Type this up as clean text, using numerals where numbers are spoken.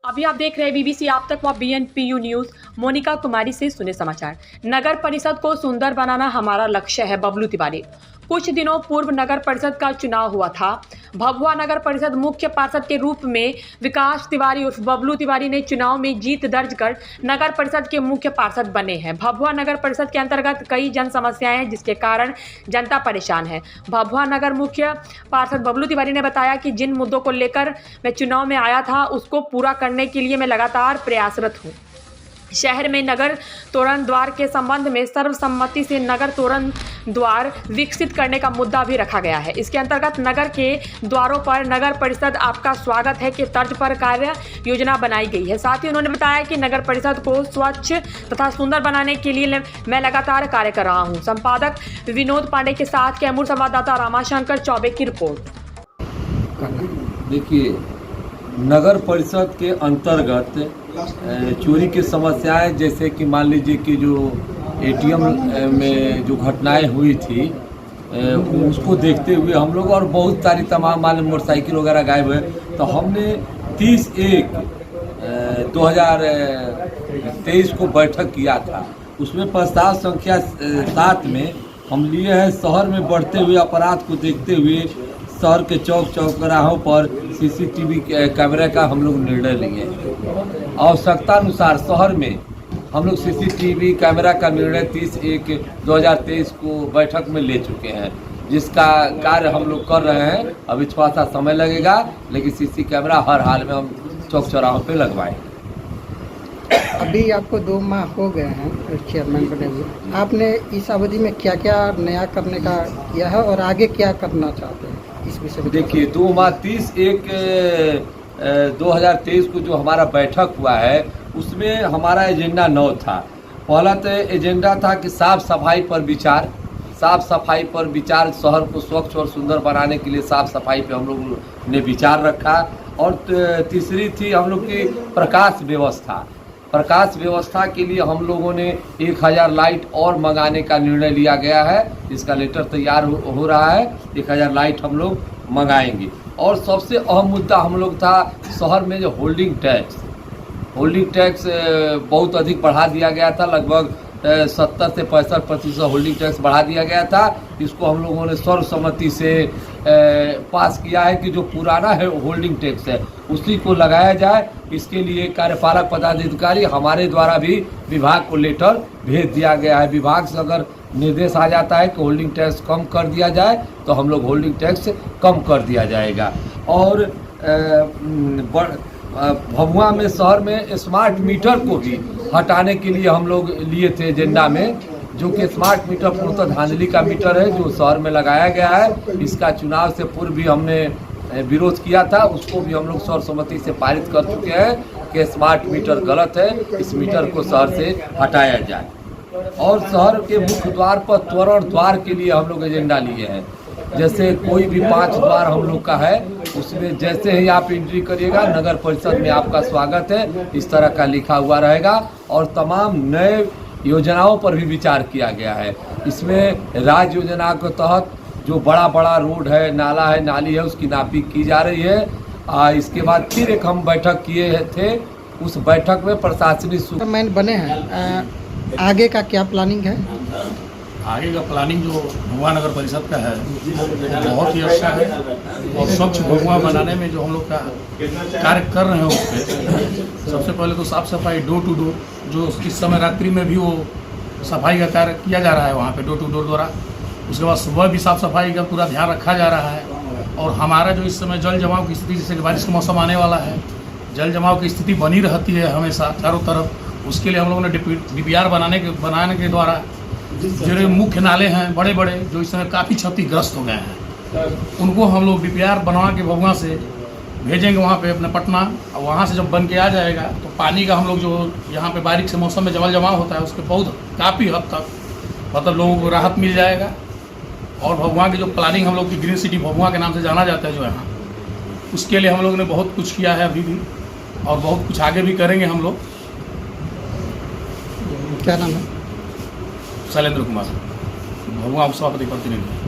अभी आप देख रहे हैं बीबीसी आप तक व BNPU न्यूज। मोनिका कुमारी से सुने समाचार। नगर परिषद को सुंदर बनाना हमारा लक्ष्य है। बबलू तिवारी। कुछ दिनों पूर्व नगर परिषद का चुनाव हुआ था। भभुआ नगर परिषद मुख्य पार्षद के रूप में विकास तिवारी उर्फ बबलू तिवारी ने चुनाव में जीत दर्ज कर नगर परिषद के मुख्य पार्षद बने हैं। भभुआ नगर परिषद के अंतर्गत कई जन समस्याएं हैं जिसके कारण जनता परेशान है। भभुआ नगर मुख्य पार्षद बबलू तिवारी ने बताया कि जिन मुद्दों को लेकर मैं चुनाव में आया था उसको पूरा करने के लिए मैं लगातार प्रयासरत हूँ। शहर में नगर तोरण द्वार के संबंध में सर्वसम्मति से नगर तोरण द्वार विकसित करने का मुद्दा भी रखा गया है। इसके अंतर्गत नगर के द्वारों पर नगर परिषद आपका स्वागत है के तर्ज पर कार्य योजना बनाई गई है। साथ ही उन्होंने बताया कि नगर परिषद को स्वच्छ तथा सुंदर बनाने के लिए मैं लगातार कार्य कर रहा हूँ। संपादक विनोद पांडे के साथ कैमूर संवाददाता रामाशंकर चौबे की रिपोर्ट। देखिए, नगर परिषद के अंतर्गत चोरी की समस्याएं, जैसे कि मान लीजिए कि जो ATM में जो घटनाएं हुई थी उसको देखते हुए हम लोग और बहुत सारी तमाम मोटरसाइकिल वगैरह गायब हुए, तो हमने 30/1/2023 को बैठक किया था। उसमें प्रस्ताव संख्या 7 में हम लिए हैं शहर में बढ़ते हुए अपराध को देखते हुए शहर के चौक चौराहों पर CCTV कैमरे का हम लोग निर्णय लिए। आवश्यकता अनुसार शहर में हम लोग CCTV कैमरा का निर्णय 30/1/2023 को बैठक में ले चुके हैं, जिसका कार्य हम लोग कर रहे हैं। अभी थोड़ा सा समय लगेगा, लेकिन CC कैमरा हर हाल में हम चौक चौराहों पे लगवाएंगे। अभी आपको 2 माह हो गए हैं चेयरमैन बने हुए, आपने इस अवधि में क्या क्या नया करने का किया है और आगे क्या करना चाहते हैं इस विषय में? देखिए, 2 माह 30/1/2023 को जो हमारा बैठक हुआ है उसमें हमारा एजेंडा 9 था। पहला तो एजेंडा था कि साफ सफाई पर विचार, शहर को स्वच्छ और सुंदर बनाने के लिए साफ सफाई पे हम लोग ने विचार रखा। और तीसरी थी हम लोग की प्रकाश व्यवस्था के लिए हम लोगों ने 1000 लाइट और मंगाने का निर्णय लिया गया है। इसका लेटर तैयार हो रहा है। 1000 लाइट हम लोग मंगाएंगे। और सबसे अहम मुद्दा हम लोग था शहर में जो होल्डिंग टैक्स बहुत अधिक बढ़ा दिया गया था। लगभग 70 से 65% होल्डिंग टैक्स बढ़ा दिया गया था। इसको हम लोगों ने सर्वसम्मति से पास किया है कि जो पुराना है होल्डिंग टैक्स है उसी को लगाया जाए। इसके लिए कार्यपालक पदाधिकारी हमारे द्वारा भी विभाग को लेटर भेज दिया गया है। विभाग से अगर निर्देश आ जाता है कि होल्डिंग टैक्स कम कर दिया जाए तो हम लोग होल्डिंग टैक्स कम कर दिया जाएगा। और भभुआ में शहर में स्मार्ट मीटर को भी हटाने के लिए हम लोग लिए थे एजेंडा में, जो कि स्मार्ट मीटर पूर्णतः धांधली का मीटर है जो शहर में लगाया गया है। इसका चुनाव से पूर्व भी हमने विरोध किया था, उसको भी हम लोग सर्वसम्मति से पारित कर चुके हैं कि स्मार्ट मीटर गलत है, इस मीटर को शहर से हटाया जाए। और शहर के मुख्य द्वार पर तोरण द्वार के लिए हम लोग एजेंडा लिए हैं। जैसे कोई भी 5 द्वार हम लोग का है, उसमें जैसे ही आप एंट्री करिएगा नगर परिषद में आपका स्वागत है, इस तरह का लिखा हुआ रहेगा। और तमाम नए योजनाओं पर भी विचार किया गया है। इसमें राज्य योजना के तहत जो बड़ा रोड है, नाला है, नाली है, उसकी नापी की जा रही है। इसके बाद फिर एक हम बैठक किए थे, उस बैठक में प्रशासनिक चेयरमैन बने हैं, आगे का क्या प्लानिंग है? आगे का प्लानिंग जो भभुआ नगर परिषद का है बहुत ही अच्छा है। और स्वच्छ भभुआ बनाने में जो हम लोग का कार्य कर रहे हैं उस पर सबसे पहले तो साफ़ सफाई डोर टू डोर, जो इस समय रात्रि में भी वो सफाई का कार्य किया जा रहा है वहाँ पे डोर टू डोर द्वारा। उसके बाद सुबह भी साफ़ सफाई का पूरा ध्यान रखा जा रहा है। और हमारा जो इस समय जल जमाव की स्थिति, जैसे कि बारिश का मौसम आने वाला है, जल जमाव की स्थिति बनी रहती है हमेशा चारों तरफ। उसके लिए हम लोगों ने DPR बनाने के द्वारा जो मुख्य नाले हैं बड़े जो इस समय काफ़ी क्षतिग्रस्त हो गए हैं, उनको हम लोग DPR बनवा के भभुआ से भेजेंगे वहाँ पे अपने पटना। और वहाँ से जब बन के आ जाएगा तो पानी का हम लोग जो यहाँ पे बारिश के मौसम में जल जमाव होता है उसके बहुत काफ़ी हद तक मतलब लोगों को राहत मिल जाएगा। और भभुआ की जो प्लानिंग हम लोग की ग्रीन सिटी भभुआ के नाम से जाना जाता है जो यहाँ, उसके लिए हम लोगों ने बहुत कुछ किया है अभी भी, और बहुत कुछ आगे भी करेंगे हम लोग। क्या नाम है? शैलेंद्र कुमार, भभुआ उपसभापति प्रतिनिधि।